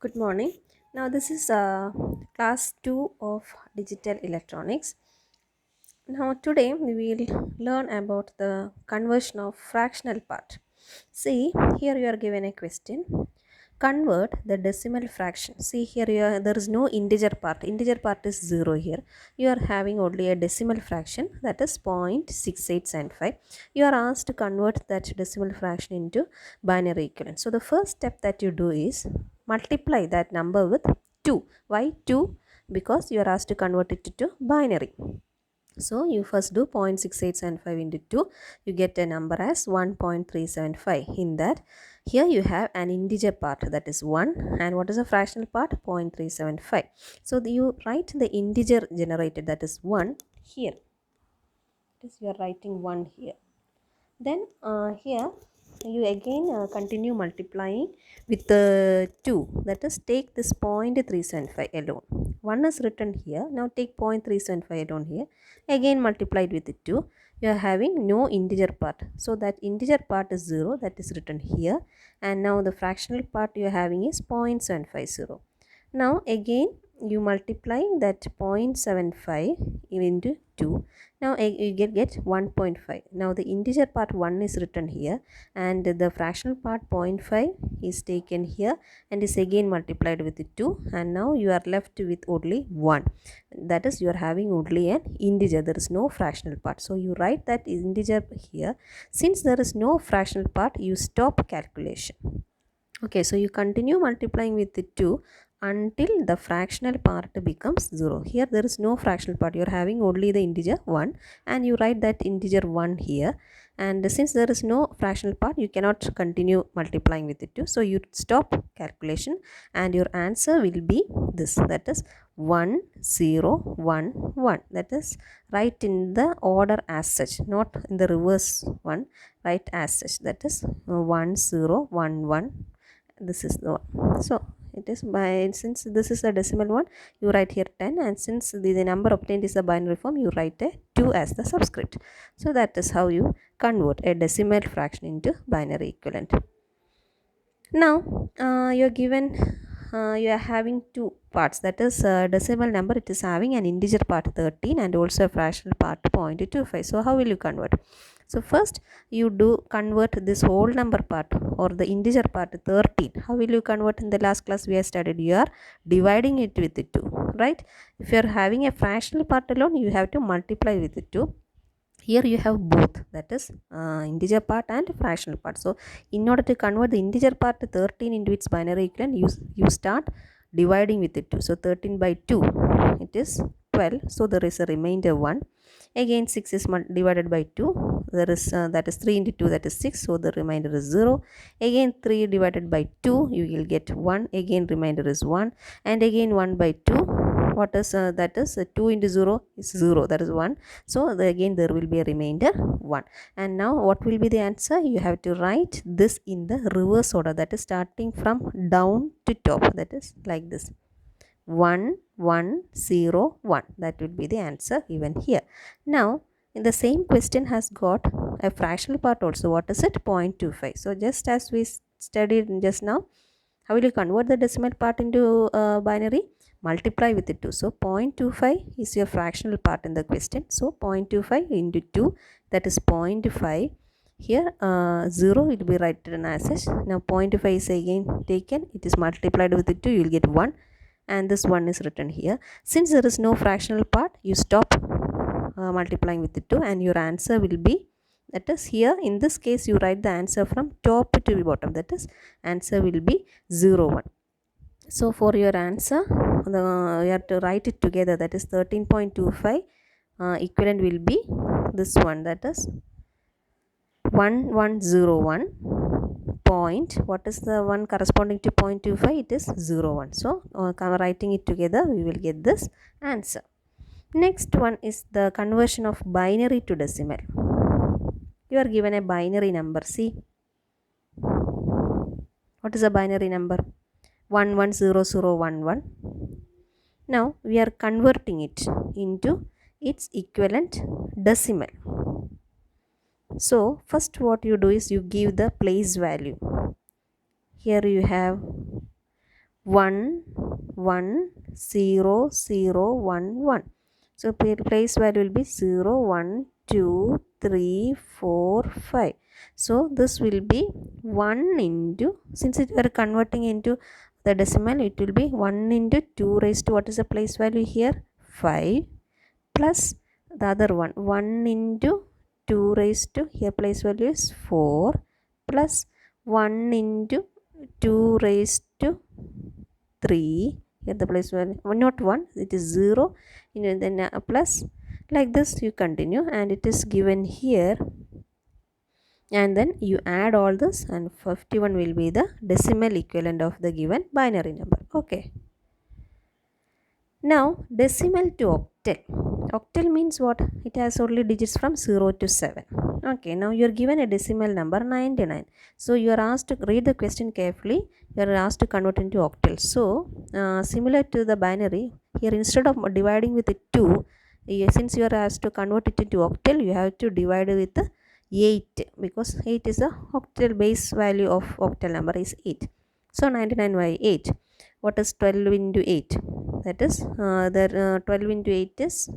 Good morning. Now, this is class 2 of digital electronics. Now, today we will learn about the conversion of fractional part. See, here you are given a question. Convert the decimal fraction. See, here there is no integer part. Integer part is 0 here. You are having only a decimal fraction, that is 0.6875. You are asked to convert that decimal fraction into binary equivalent. So, the first step that you do is multiply that number with 2. Why 2? Because you are asked to convert it to binary. So you first do 0.6875 into 2, you get a number as 1.375. In that, here you have an integer part, that is 1, and what is a fractional part? 0.375. So you write the integer generated, that is 1 here. That is, you are writing 1 here. Then here you again continue multiplying with the 2, that is take this 0.375 alone. 1 is written here, now take 0.375 alone here, again multiplied with the 2. You are having no integer part, so that integer part is 0, that is written here, and now the fractional part you are having is 0.750. Now again you multiply that 0.75 into 2. Now you get 1.5. Now the integer part 1 is written here, and the fractional part 0.5 is taken here and is again multiplied with 2, and now you are left with only 1. That is, you are having only an integer, there is no fractional part. So you write that integer here. Since there is no fractional part, you stop calculation. Okay, so you continue multiplying with the 2 until the fractional part becomes 0. Here there is no fractional part, you are having only the integer 1, and you write that integer 1 here, and since there is no fractional part, you cannot continue multiplying with the 2, so you stop calculation, and your answer will be this, that is 1 0 1 1. That is, write in the order as such, not in the reverse one, write as such, that is 1 0 1 1. This is the one. So it is by, since this is a decimal one, you write here 10, and since the number obtained is a binary form, you write a 2 as the subscript. So that is how you convert a decimal fraction into binary equivalent. Now you're given you are having two parts, that is decimal number, it is having an integer part 13 and also a fractional part 0.25. So how will you convert? So first you do convert this whole number part or the integer part 13. How will you convert? In the last class we have studied, you are dividing it with the 2, right? If you are having a fractional part alone, you have to multiply with the 2. Here you have both, that is integer part and fractional part. So in order to convert the integer part 13 into its binary equivalent, you start dividing with it 2. So 13 by 2, it is 12, so there is a remainder 1. Again 6 is divided by 2, there is that is 3 into 2, that is 6, so the remainder is 0. Again 3 divided by 2, you will get 1, again remainder is 1, and again 1 by 2, what is that is 2 into 0 is 0, that is 1. So again there will be a remainder 1. And now what will be the answer? You have to write this in the reverse order, that is starting from down to top, that is like this, 1 1 0 1. That will be the answer given here. Now in the same question has got a fractional part also. What is it? 0.25. So just as we studied just now, how will you convert the decimal part into binary? Multiply with it 2. So 0.25 is your fractional part in the question. So 0.25 into 2, that is 0.5. Here 0 will be written as such. Now 0.5 is again taken, it is multiplied with it 2, you will get 1, and this 1 is written here. Since there is no fractional part, you stop multiplying with it 2, and your answer will be, that is, here in this case you write the answer from top to the bottom, that is answer will be 0 1. So for your answer, you have to write it together, that is 13.25 equivalent will be this one, that is 1101 point, what is the one corresponding to 0.25? It is 0 1. So writing it together, we will get this answer. Next one is the conversion of binary to decimal. You are given a binary number. See, what is a binary number? 110011. Now we are converting it into its equivalent decimal. So first what you do is you give the place value. Here you have 1 1 0 0 1 1. So place value will be 0 1 2 3 4 5. So this will be 1 into, since it are converting into the decimal, it will be 1 into 2 raised to, what is the place value here, 5, plus the other one, 1 into 2 raised to, here place value is 4, plus 1 into 2 raised to 3, here the place value, not 1, it is 0, and then plus, like this you continue, and it is given here, and then you add all this, and 51 will be the decimal equivalent of the given binary number. Okay, now decimal to octal. Octal means what? It has only digits from 0 to 7. Okay, now you are given a decimal number 99. So you are asked to read the question carefully. You are asked to convert into octal. So similar to the binary, here instead of dividing with 2, since you are asked to convert it into octal, you have to divide with 8, because 8 is the octal base value of octal number is 8. So 99 by 8. What is 12 into 8? That is 12 into 8 is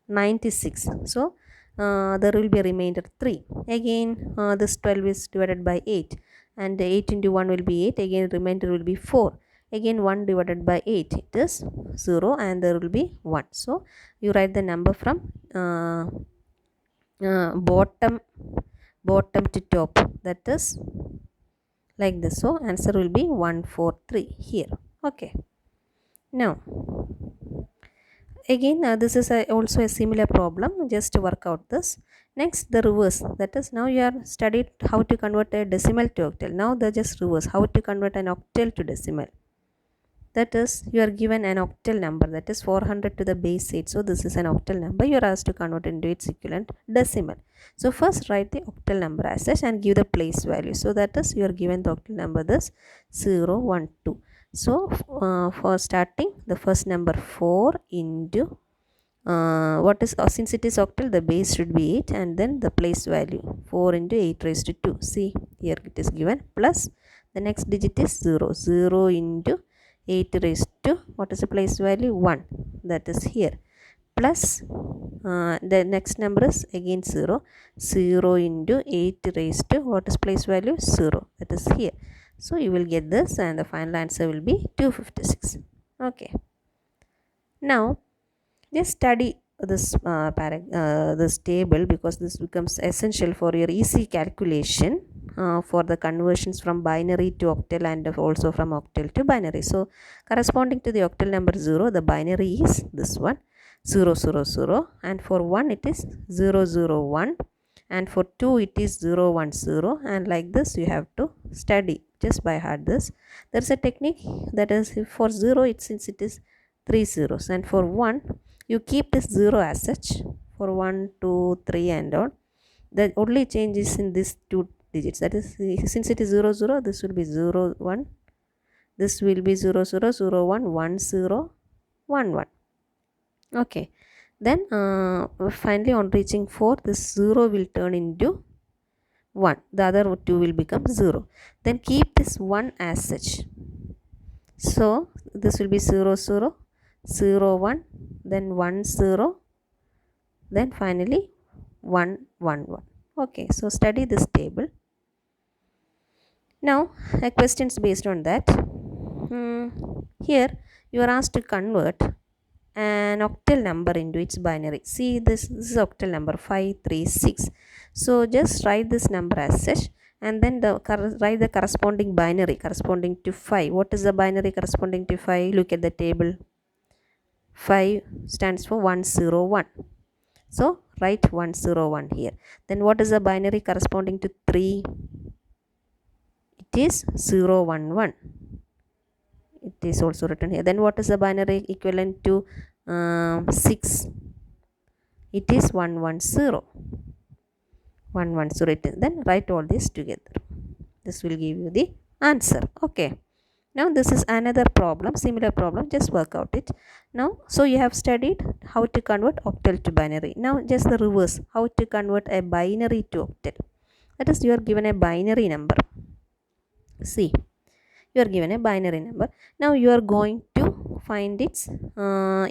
96. So there will be a remainder 3. Again this 12 is divided by 8, and 8 into 1 will be 8. Again remainder will be 4. Again 1 divided by 8, it is 0, and there will be 1. So you write the number from bottom to top, that is like this. So answer will be 143 here. Okay, now again this is also a similar problem, just to work out this. Next, the reverse, that is, now you are studied how to convert a decimal to octal. Now the just reverse, how to convert an octal to decimal. That is, you are given an octal number, that is 400 to the base 8. So this is an octal number, you are asked to convert into its equivalent decimal. So first write the octal number as such and give the place value. So that is, you are given the octal number this 0 1 2. So for starting, the first number 4 into what is since it is octal, the base should be 8, and then the place value 4 into 8 raised to 2. See, here it is given, plus the next digit is 0 0 into 8 raised to, what is the place value, 1, that is here, plus the next number is again 0 0 into 8 raised to, what is place value, 0, that is here. So you will get this, and the final answer will be 256. Okay, now just study this table, because this becomes essential for your easy calculation for the conversions from binary to octal, and also from octal to binary. So corresponding to the octal number 0, the binary is this one, 0 0 0, and for 1 it is 0 0 1, and for 2 it is 0 1 0, and like this you have to study just by heart this. There's a technique, that is, for 0, since it is 3 zeros, and for 1 you keep this 0 as such, for 1 2 3 and on. The only change is in these two digits, that is, since it is 0 0, this will be 0 1, this will be 0 0 0 1 1 0 1 1. Okay, then finally on reaching 4, this 0 will turn into 1, the other two will become 0. Then keep this 1 as such, so this will be 0 0 0 1, then 1 0, then finally 1 1 1. Okay, so study this table. Now a questions based on that. Here you are asked to convert an octal number into its binary. See, this is octal number 536. So just write this number as such, and then write the corresponding binary corresponding to 5. What is the binary corresponding to 5? Look at the table. 5 stands for 101. So write 101 here. Then what is the binary corresponding to 3? It is 011. It is also written here. Then what is the binary equivalent to 6? It is 110. 110 it is. Then write all this together. This will give you the answer. Okay. Now this is another problem, similar problem, just work out it. Now, so you have studied how to convert octal to binary. Now just the reverse, how to convert a binary to octal. That is, you are given a binary number. See, you are given a binary number. Now you are going to find its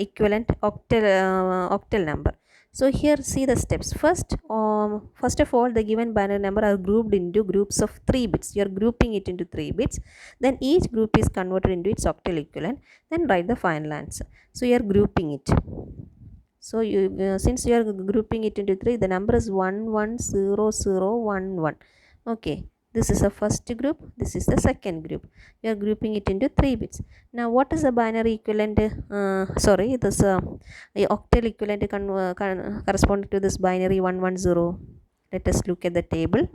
equivalent octal number. So here see the steps. First of all, the given binary number are grouped into groups of 3 bits. You are grouping it into 3 bits. Then each group is converted into its octal equivalent. Then write the final answer. So you are grouping it. So you since you are grouping it into 3, the number is 110011. Okay, this is the first group, this is the second group. You are grouping it into 3 bits. Now what is the binary equivalent, this the octal equivalent corresponding to this binary 110. Let us look at the table.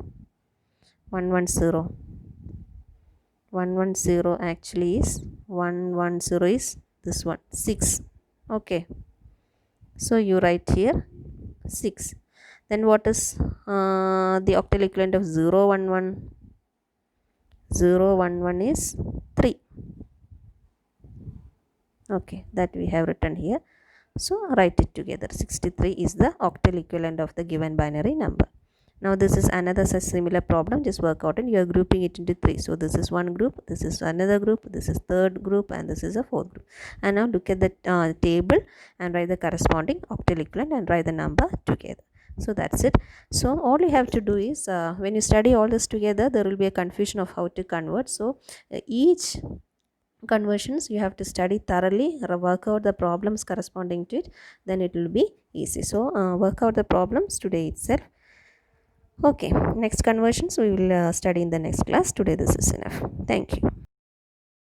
110 actually is 110 is this one 6. Okay, so you write here 6. Then what is the octal equivalent of 011? 011 is 3. Okay, that we have written here. So write it together. 63 is the octal equivalent of the given binary number. Now this is another such similar problem. Just work out, and you are grouping it into 3. So this is one group, this is another group, this is third group, and this is a fourth group. And now look at the table and write the corresponding octal equivalent and write the number together. So that's it. So all you have to do is when you study all this together, there will be a confusion of how to convert. So each conversions you have to study thoroughly, work out the problems corresponding to it, then it will be easy. So work out the problems today itself. Okay, next conversions we will study in the next class. Today this is enough. Thank you.